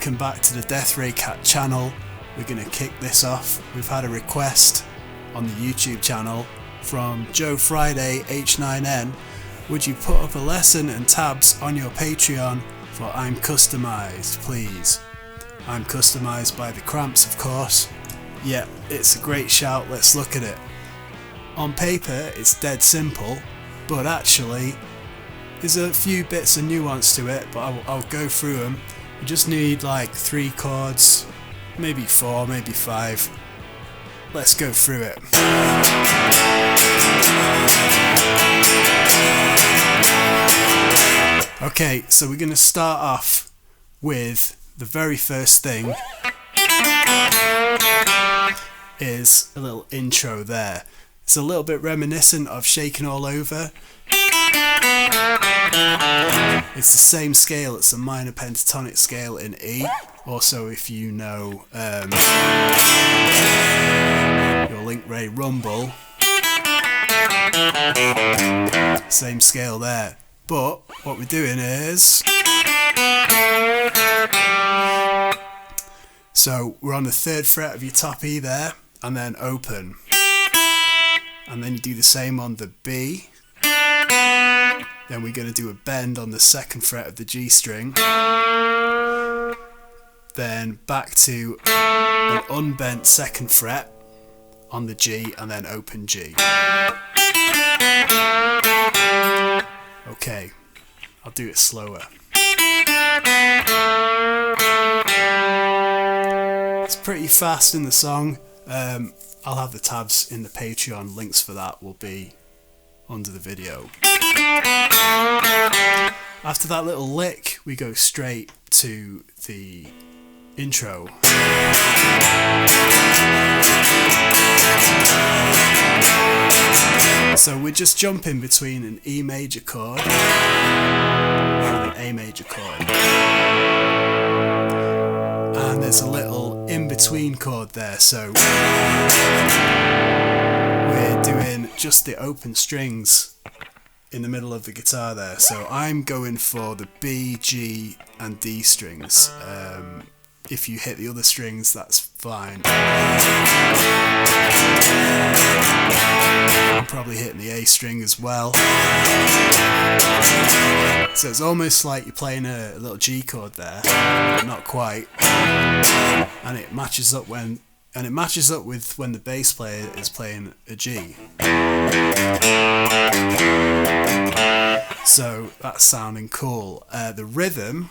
welcome back to the Death Ray Cat channel. We're going to kick this off. We've had a request on the YouTube channel from Joe Friday H9N. Would you put up a lesson and tabs on your Patreon for I'm Customized, please? I'm Customized by the Cramps, of course. Yeah, it's a great shout, let's look at it. On paper it's dead simple, but actually there's a few bits of nuance to it, but I'll go through them. You just need like 3 chords, maybe 4, maybe 5. Let's go through it. Okay, so we're going to start off with the very first thing is a little intro there. It's a little bit reminiscent of Shaking All Over. It's the same scale, it's a minor pentatonic scale in E. Also, if you know your Link Ray Rumble, same scale there. But what we're doing is, so we're on the 3rd fret of your top E there, and then open. And then you do the same on the B. Then we're going to do a bend on the 2nd fret of the G string. Then back to an unbent 2nd fret on the G, and then open G. Okay, I'll do it slower. It's pretty fast in the song. I'll have the tabs in the Patreon. Links for that will be under the video. After that little lick, we go straight to the intro. So we're just jumping between an E major chord and an A major chord. And there's a little in-between chord there, so we're doing just the open strings in the middle of the guitar there. So I'm going for the B, G and D strings. If you hit the other strings, that's fine. I'm probably hitting the A string as well. So it's almost like you're playing a little G chord there, but not quite. And it matches up with when the bass player is playing a G. So that's sounding cool. The rhythm,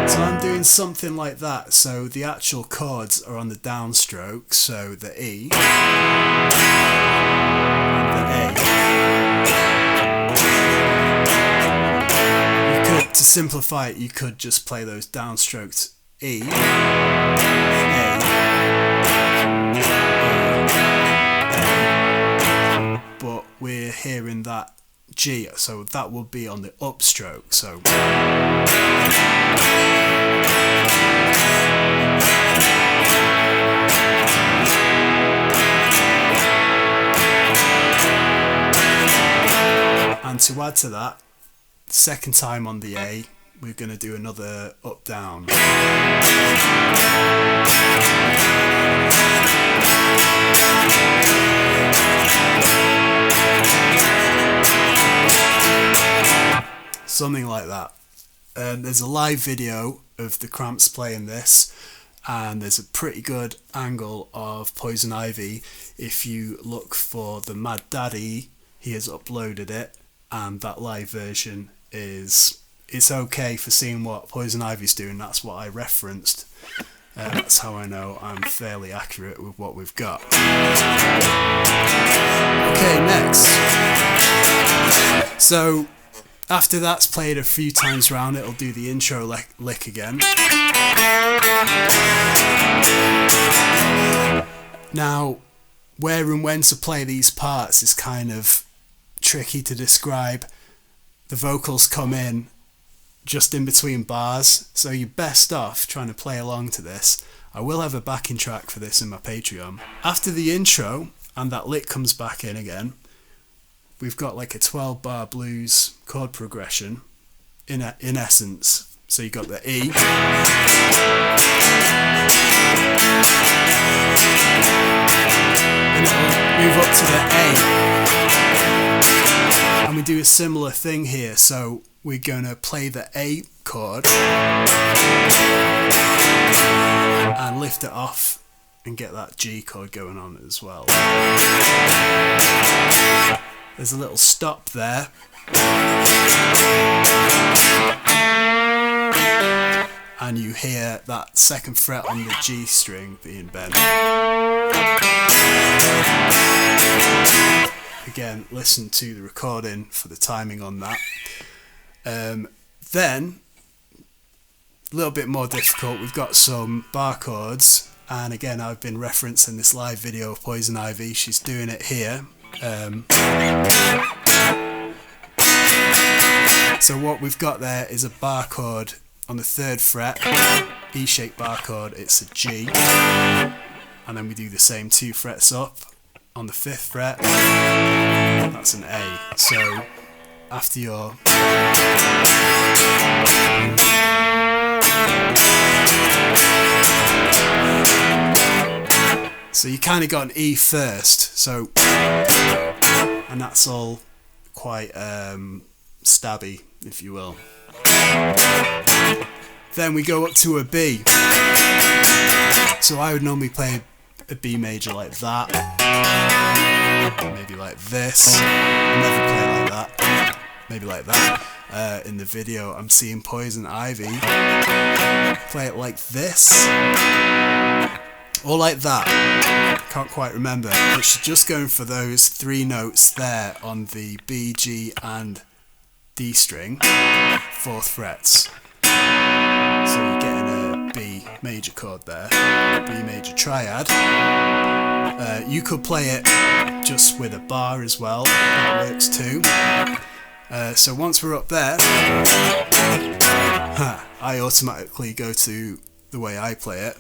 so I'm doing something like that. So the actual chords are on the downstroke, so the E and the A. To simplify it, you could just play those downstrokes E, A, but we're hearing that G, so that will be on the upstroke. So and to add to that, second time on the A, we're going to do another up down. Something like that. There's a live video of the Cramps playing this, and there's a pretty good angle of Poison Ivy. If you look for the Mad Daddy, he has uploaded it, and that live version it's okay for seeing what Poison Ivy's doing. That's what I referenced. That's how I know I'm fairly accurate with what we've got. Okay, next. So after that's played a few times round, it'll do the intro lick again. Now, where and when to play these parts is kind of tricky to describe. The vocals come in just in between bars, so you're best off trying to play along to this. I will have a backing track for this in my Patreon. After the intro and that lick comes back in again, we've got like a 12 bar blues chord progression in essence. So you've got the E, and it'll move up to the A, and we do a similar thing here. So we're going to play the A chord and lift it off and get that G chord going on as well. There's a little stop there, and you hear that second fret on the G string being bent. Again, listen to the recording for the timing on that. Then, a little bit more difficult, we've got some bar chords, and again I've been referencing this live video of Poison Ivy, she's doing it here. So what we've got there is a bar chord on the 3rd fret, E-shaped bar chord, it's a G, and then we do the same 2 frets up on the 5th fret, that's an A. So after your so you kind of got an E first, so, and that's all quite stabby, if you will. Then we go up to a B. So I would normally play a B major like that, maybe like this. I never play like that, maybe like that. In the video I'm seeing Poison Ivy play it like this, or like that, can't quite remember, but she's just going for those 3 notes there on the B, G and D string, 4th frets. So you're getting a B major chord there, B major triad. You could play it just with a bar as well, that works too. So once we're up there, I automatically go to the way I play it.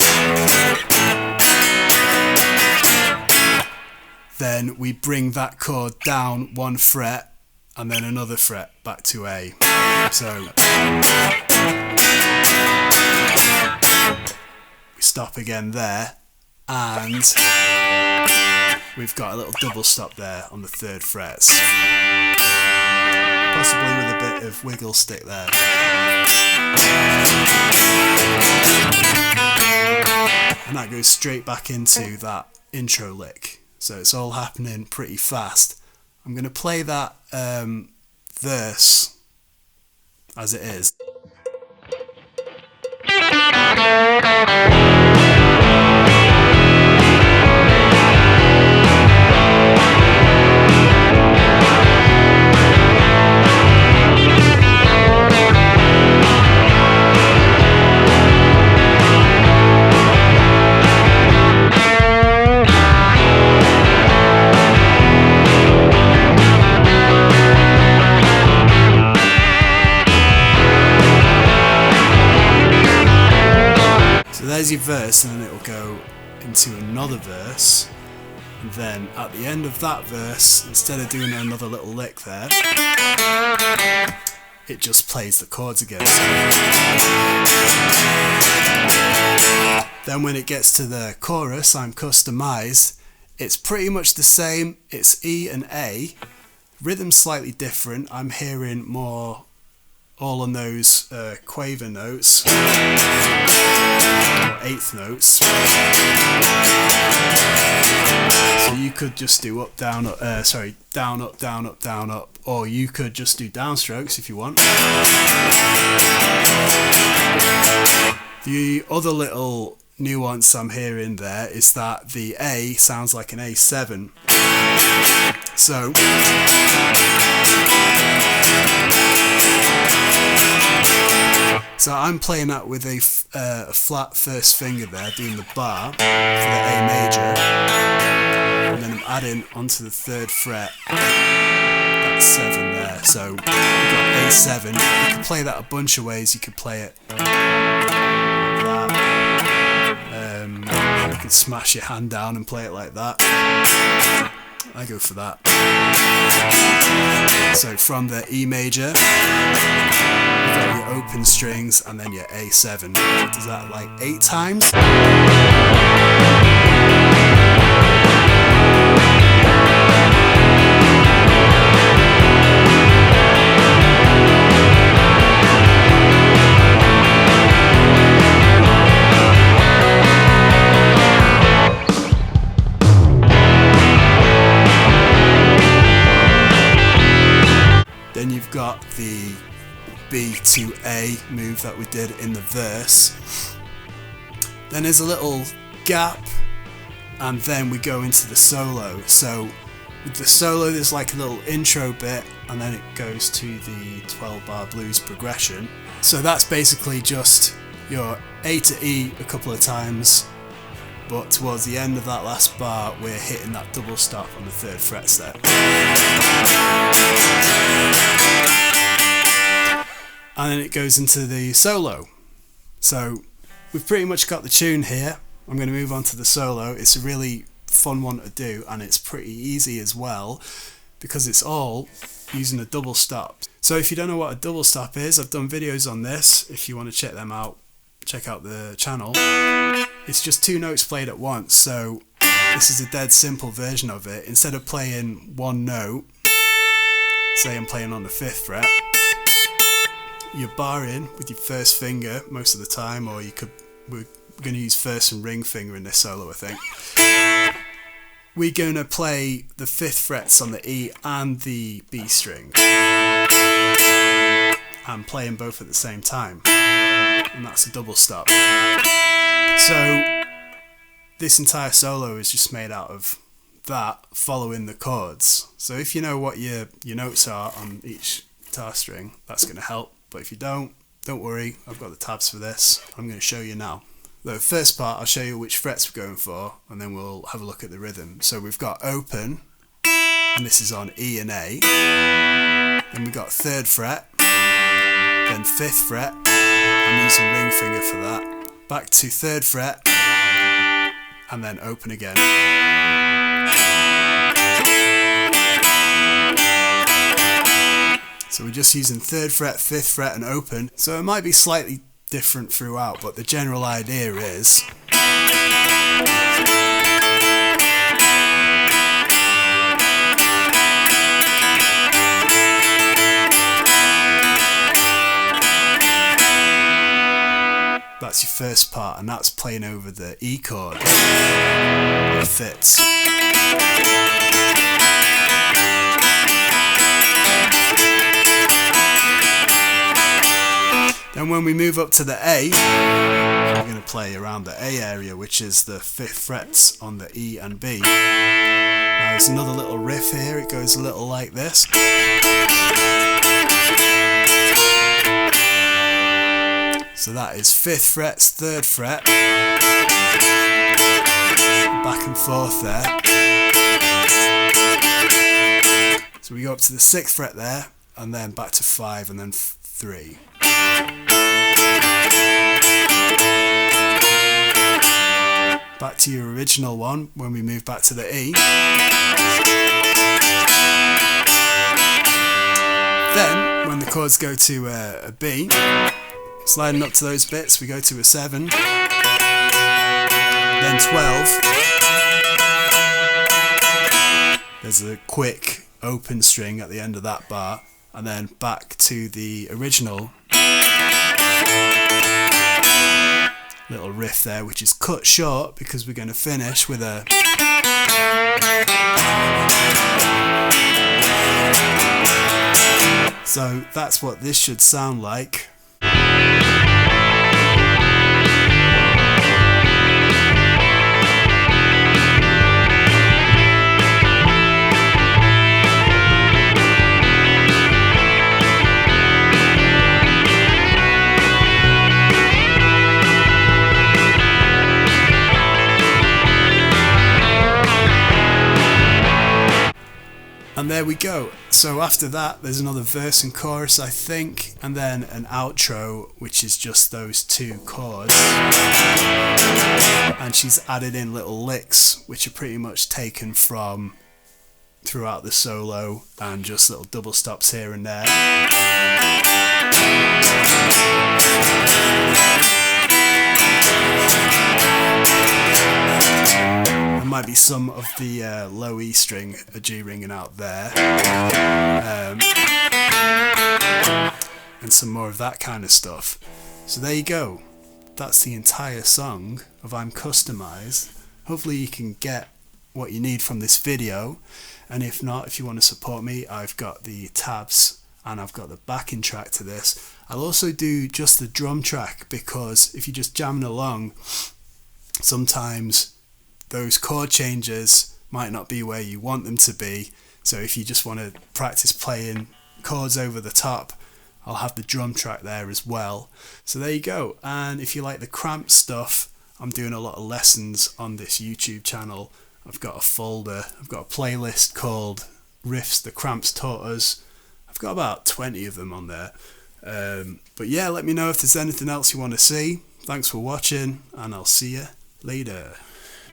Then we bring that chord down 1 fret and then another fret back to A. So we stop again there, and we've got a little double stop there on the 3rd frets, possibly with a bit of wiggle stick there. And that goes straight back into that intro lick. So it's all happening pretty fast. I'm going to play that verse as it is. There's your verse, and then it will go into another verse, and then at the end of that verse, instead of doing another little lick there, it just plays the chords again. Then when it gets to the chorus, I'm customized, it's pretty much the same, it's E and A, rhythm's slightly different, I'm hearing more all on those quaver notes, or 8th notes. So you could just do up, down, up, down, up, down, up, down, up, or you could just do downstrokes if you want. The other little nuance I'm hearing there is that the A sounds like an A7. So I'm playing that with a flat first finger there, doing the bar for the A major, and then I'm adding onto the 3rd fret, that's 7 there, so we've got A7, you can play that a bunch of ways, you could play it like that, you can smash your hand down and play it like that, I go for that. So from the E major, you've got your open strings and then your A7. Does that like 8 times? Then you've got the B to A move that we did in the verse. Then there's a little gap, and then we go into the solo. So with the solo there's like a little intro bit, and then it goes to the 12-bar blues progression. So that's basically just your A to E a couple of times, but towards the end of that last bar we're hitting that double stop on the 3rd fret set. And then it goes into the solo. So we've pretty much got the tune here. I'm going to move on to the solo. It's a really fun one to do, and it's pretty easy as well because it's all using a double stop. So if you don't know what a double stop is, I've done videos on this. If you want to check them out, check out the channel. It's just 2 notes played at once. So this is a dead simple version of it. Instead of playing one note, say I'm playing on the 5th fret, you're barring with your first finger most of the time, or we're going to use first and ring finger in this solo, I think. We're going to play the 5th frets on the E and the B string, and play them both at the same time, and that's a double stop. So this entire solo is just made out of that following the chords. So if you know what your notes are on each guitar string, that's going to help. But if you don't worry, I've got the tabs for this. I'm going to show you now. The first part, I'll show you which frets we're going for, and then we'll have a look at the rhythm. So we've got open, and this is on E and A. Then we've got 3rd fret, then 5th fret. I'm using ring finger for that. Back to 3rd fret, and then open again. So we're just using 3rd fret, 5th fret and open. So it might be slightly different throughout, but the general idea is that's your first part, and that's playing over the E chord. It fits. Then when we move up to the A, we're going to play around the A area, which is the 5th frets on the E and B. Now there's another little riff here, it goes a little like this. So that is 5th frets, 3rd fret, back and forth there. So we go up to the 6th fret there, and then back to 5, and then 3. Back to your original one when we move back to the E. Then, when the chords go to a B, sliding up to those bits, we go to a 7, then 12. There's a quick open string at the end of that bar, and then back to the original little riff there, which is cut short because we're going to finish with a so that's what this should sound like. And there we go. So after that there's another verse and chorus, I think, and then an outro which is just those 2 chords, and she's added in little licks which are pretty much taken from throughout the solo and just little double stops here and there. There might be some of the low E string, a G ringing out there, and some more of that kind of stuff. So there you go. That's the entire song of I'm Customized. Hopefully you can get what you need from this video, and if not, if you want to support me, I've got the tabs and I've got the backing track to this. I'll also do just the drum track, because if you're just jamming along, sometimes those chord changes might not be where you want them to be. So if you just want to practice playing chords over the top, I'll have the drum track there as well. So there you go. And if you like the Cramps stuff, I'm doing a lot of lessons on this YouTube channel. I've got a folder, I've got a playlist called Riffs the Cramps Taught Us. I've got about 20 of them on there. But yeah, let me know if there's anything else you want to see. Thanks for watching, and I'll see you later.